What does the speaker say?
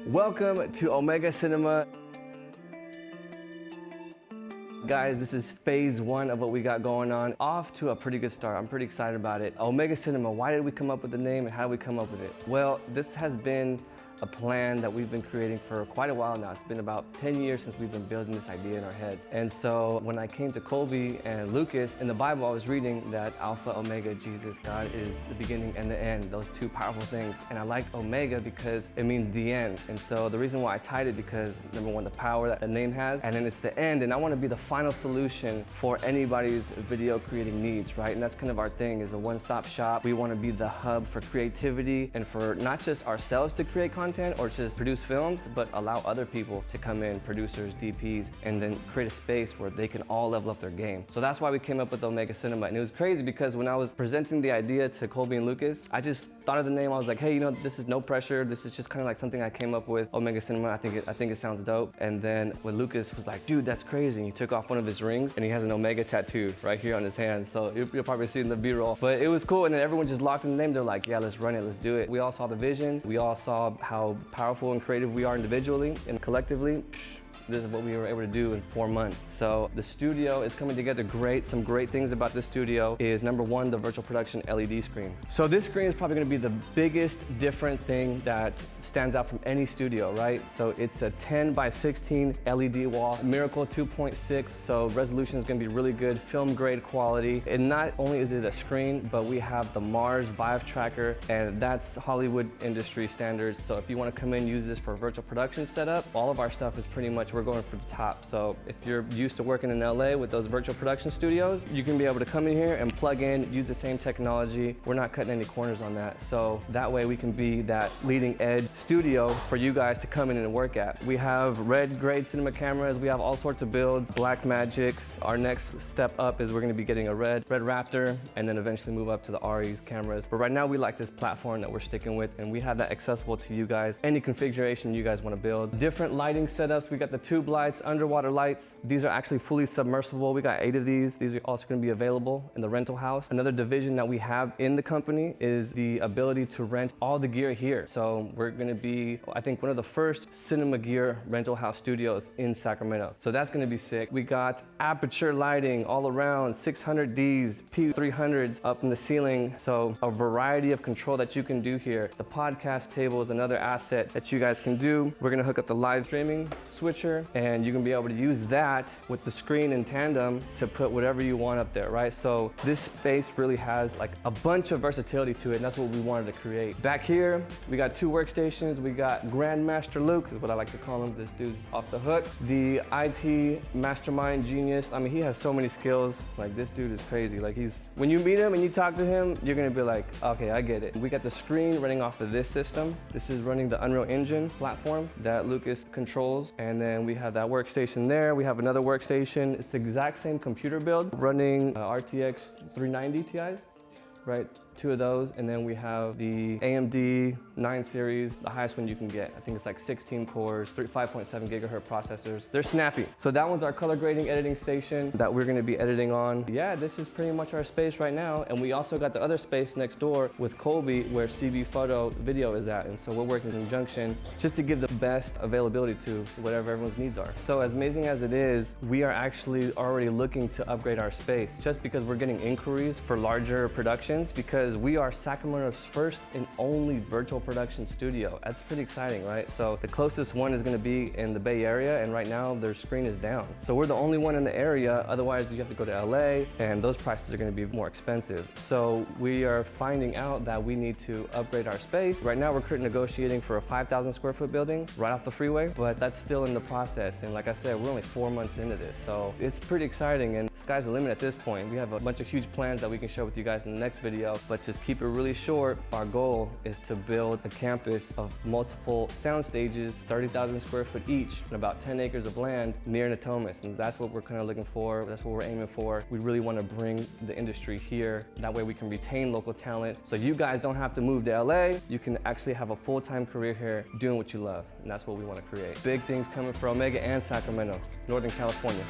Welcome to Omega Cinema. Guys, this is phase one of what we got going on. Off to a pretty good start. I'm pretty excited about it. Omega Cinema, why did we come up with the name and how did we come up with it? Well, this has been a plan that we've been creating for quite a while now. It's been about 10 years since we've been building this idea in our heads. And so when I came to Colby and Lucas, in the Bible I was reading that Alpha, Omega, Jesus, God is the beginning and the end, those two powerful things. And I liked Omega because it means the end. And so the reason why I tied it because number one, the power that the name has, and then it's the end. And I want to be the final solution for anybody's video creating needs, right? And that's kind of our thing, is a one-stop shop. We want to be the hub for creativity and for not just ourselves to create content or just produce films, but allow other people to come in, producers, DPs, and then create a space where they can all level up their game. So that's why we came up with Omega Cinema. And it was crazy because when I was presenting the idea to Colby and Lucas, I just thought of the name. I was like, hey, you know, this is no pressure. This is just kind of like something I came up with, Omega Cinema. I think it sounds dope. And then when Lucas was like, dude, that's crazy. And he took off one of his rings and he has an Omega tattoo right here on his hand. So you'll probably see it in the B-roll. But it was cool. And then everyone just locked in the name. They're like, yeah, let's run it. Let's do it. We all saw the vision. We all saw how powerful and creative we are individually and collectively. This is what we were able to do in 4 months. So the studio is coming together great. Some great things about this studio is number one, the virtual production LED screen. So this screen is probably gonna be the biggest different thing that stands out from any studio, right? So it's a 10 by 16 LED wall, Miracle 2.6, so resolution is gonna be really good, film grade quality. And not only is it a screen, but we have the Mars Vive tracker, and that's Hollywood industry standards. So if you wanna come in, use this for a virtual production setup, all of our stuff is pretty much, we're going for the top. So if you're used to working in LA with those virtual production studios, you can be able to come in here and plug in, use the same technology. We're not cutting any corners on that. So that way we can be that leading edge studio for you guys to come in and work at. We have red grade cinema cameras. We have all sorts of builds, Black Magics. Our next step up is we're gonna be getting a red Raptor and then eventually move up to the RE's cameras. But right now we like this platform that we're sticking with, and we have that accessible to you guys. Any configuration you guys wanna build. Different lighting setups. We got the tube lights, underwater lights. These are actually fully submersible. We got 8 of these. These are also gonna be available in the rental house. Another division that we have in the company is the ability to rent all the gear here. So we're gonna be, I think, one of the first cinema gear rental house studios in Sacramento. So that's gonna be sick. We got aperture lighting all around, 600Ds, P300s up in the ceiling. So a variety of control that you can do here. The podcast table is another asset that you guys can do. We're gonna hook up the live streaming switcher, and you can be able to use that with the screen in tandem to put whatever you want up there, right? So this space really has like a bunch of versatility to it, and that's what we wanted to create. Back here, we got 2 workstations. We got Grandmaster Luke, is what I like to call him. This dude's off the hook. The IT mastermind genius. I mean, he has so many skills. Like, this dude is crazy. Like, when you meet him and you talk to him, you're gonna be like, okay, I get it. We got the screen running off of this system. This is running the Unreal Engine platform that Lucas controls, and then we have that workstation there. We have another workstation. It's the exact same computer build, running RTX 390 Ti's, right? 2 of those, and then we have the AMD 9 series, the highest one you can get. I think it's like 16 cores, 5.7 gigahertz processors. They're snappy. So that one's our color grading editing station that we're gonna be editing on. Yeah, this is pretty much our space right now. And we also got the other space next door with Colby where CB Photo Video is at. And so we're working in conjunction just to give the best availability to whatever everyone's needs are. So as amazing as it is, we are actually already looking to upgrade our space just because we're getting inquiries for larger productions, because we are Sacramento's first and only virtual production studio. That's pretty exciting, right? So the closest one is gonna be in the Bay Area, and right now their screen is down. So we're the only one in the area, otherwise you have to go to LA, and those prices are gonna be more expensive. So we are finding out that we need to upgrade our space. Right now we're currently negotiating for a 5,000 square foot building right off the freeway, but that's still in the process. And like I said, we're only 4 months into this. So it's pretty exciting, and sky's the limit at this point. We have a bunch of huge plans that we can share with you guys in the next video, but just keep it really short. Our goal is to build a campus of multiple sound stages, 30,000 square foot each, and about 10 acres of land near Natomas. And that's what we're kind of looking for. That's what we're aiming for. We really want to bring the industry here. That way we can retain local talent. So you guys don't have to move to LA. You can actually have a full-time career here doing what you love. And that's what we want to create. Big things coming for Omega and Sacramento, Northern California.